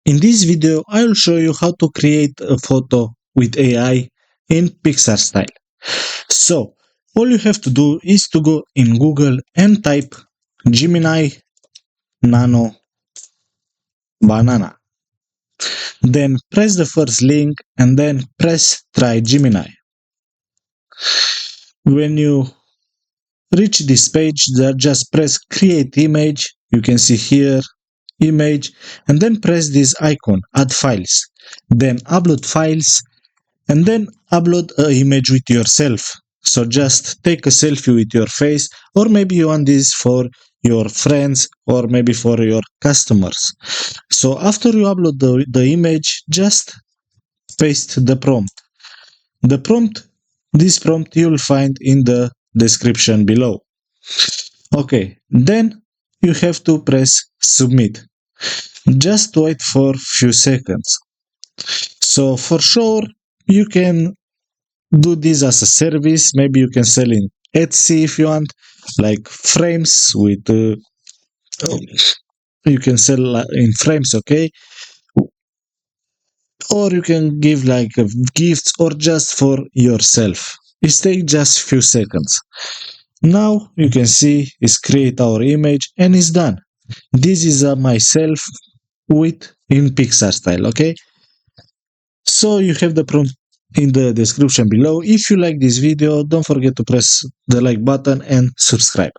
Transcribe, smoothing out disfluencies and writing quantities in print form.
In this video, I will show you how to create a photo with AI in Pixar-style. So, all you have to do is to go in Google and type Gemini Nano Banana. Then press the first link and then press Try Gemini. When you reach this page, just press Create Image. You can see here Image, and then press this icon Add Files. Then Upload Files, and then upload an image with yourself. So just take a selfie with your face, or maybe you want this for your friends or maybe for your customers. So after you upload the image, just paste the prompt. This prompt you will find in the description below. Okay, then you have to press submit. Just wait for few seconds. So for sure, you can do this as a service. Maybe you can sell in Etsy if you want, like frames with you can sell in frames, okay? Or you can give like gifts or just for yourself. It takes just few seconds. Now you can see it's create our image and it's done. This is myself with in Pixar style, okay? So you have the prompt in the description below. If you like this video, don't forget to press the like button and subscribe.